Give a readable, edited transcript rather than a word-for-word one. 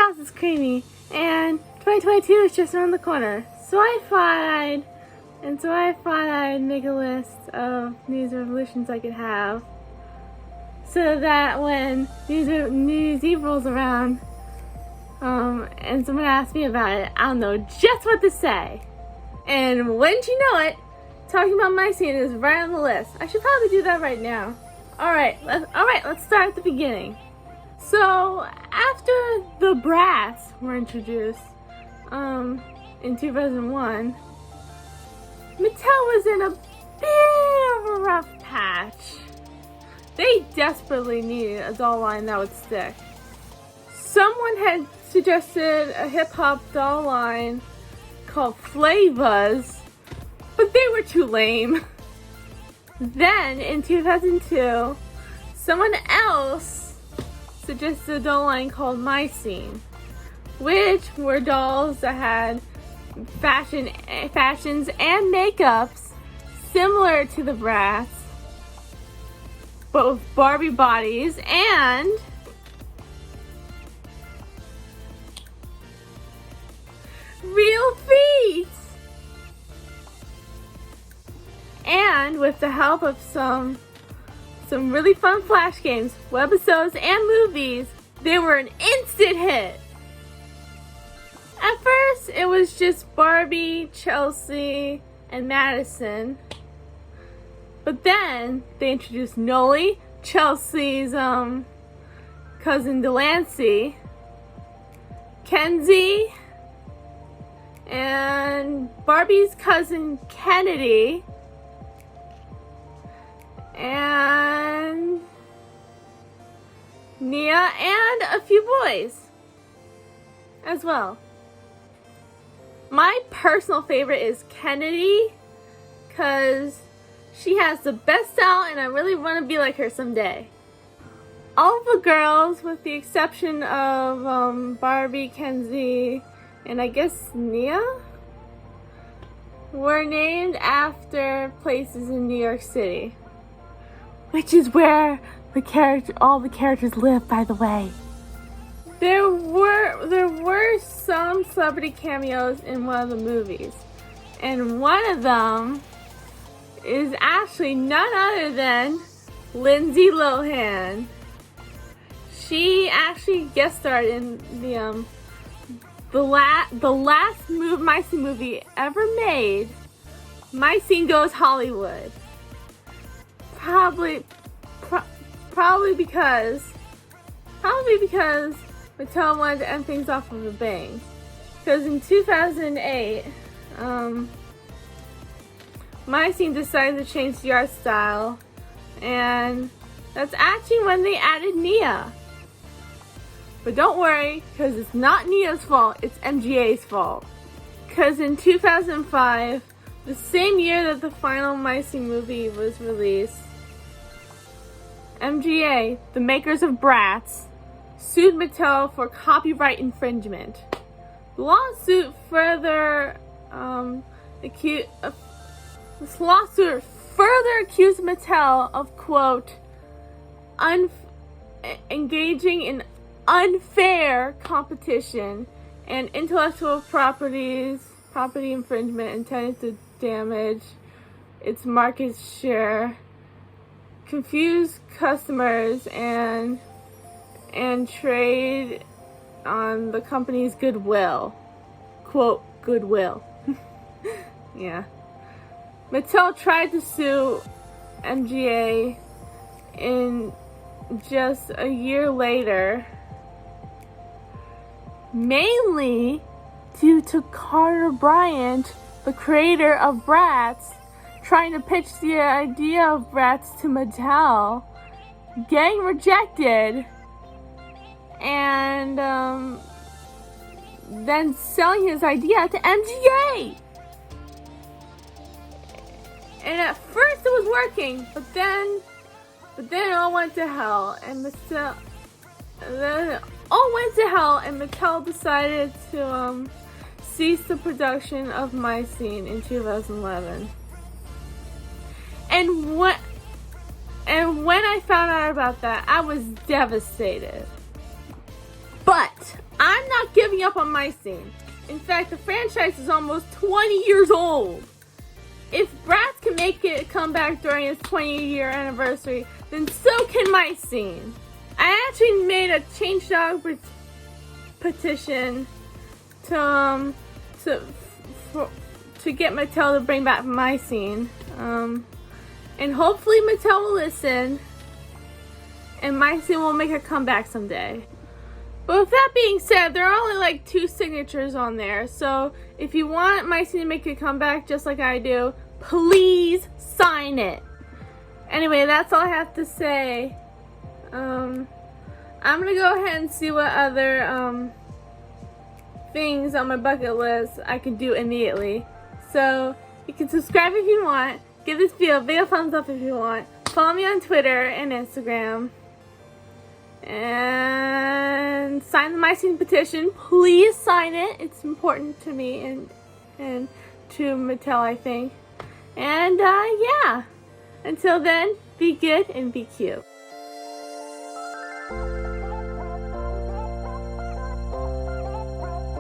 chaos is creamy, and 2022 is just around the corner. So I thought I'd make a list of New Year's resolutions I could have, so that when New Year's Eve rolls around, and someone asks me about it, I'll know just what to say. And wouldn't you know it, talking about my scene is right on the list. I should probably do that right now. Alright, let's start at the beginning. So, after the Brats were introduced, in 2001, Mattel was in a bit of a rough patch. They desperately needed a doll line that would stick. Someone had suggested a hip-hop doll line called Flavas, but they were too lame. Then, in 2002, someone else suggested a doll line called My Scene, which were dolls that had fashions and makeups similar to the Brats, but with Barbie bodies and real feet. And with the help of some really fun flash games, webisodes, and movies, they were an instant hit. At first, it was just Barbie, Chelsea, and Madison. But then, they introduced Noli, Chelsea's cousin Delancey, Kenzie, and Barbie's cousin Kennedy, and Nia, and a few boys as well. My personal favorite is Kennedy, because she has the best style and I really want to be like her someday. All the girls, with the exception of Barbie, Kenzie, and I guess Nia, were named after places in New York City, which is where all the characters live, by the way. There were some celebrity cameos in one of the movies, and one of them is actually none other than Lindsay Lohan. She actually guest starred in the last My Scene movie ever made, My Scene Goes Hollywood. Probably because Mattel wanted to end things off with a bang. Because in 2008, My Scene decided to change the art style, and that's actually when they added Nia. But don't worry, because it's not Nia's fault, it's MGA's fault. Because in 2005, the same year that the final My Scene movie was released, MGA, the makers of Bratz, sued Mattel for copyright infringement. The lawsuit further accused Mattel of, quote, engaging in unfair competition and intellectual property infringement intended to damage its market share, confuse customers, and trade on the company's goodwill. Quote, goodwill. Yeah. Mattel tried to sue MGA in just a year later, mainly due to Carter Bryant, the creator of Bratz, trying to pitch the idea of Bratz to Mattel, getting rejected, and then selling his idea to MGA. And at first it was working, but then it all went to hell, and Mattel decided to cease the production of My Scene in 2011. And when I found out about that, I was devastated. But I'm not giving up on Mihony. In fact, the franchise is almost 20 years old. If Bratz can make it come back during its 20-year anniversary, then so can Mihony. I actually made a change.org petition to get Mattel to bring back Mihony. And hopefully Mattel will listen, and Mihony will make a comeback someday. But with that being said, there are only like 2 signatures on there, so if you want Mihony to make a comeback just like I do, please sign it. Anyway, that's all I have to say. I'm gonna go ahead and see what other things on my bucket list I can do immediately. So you can subscribe if you want, give this video a big thumbs up if you want, follow me on Twitter and Instagram, and sign the Mihony petition. Please sign it. It's important to me and to Mattel, I think. And yeah, until then, be good and be cute.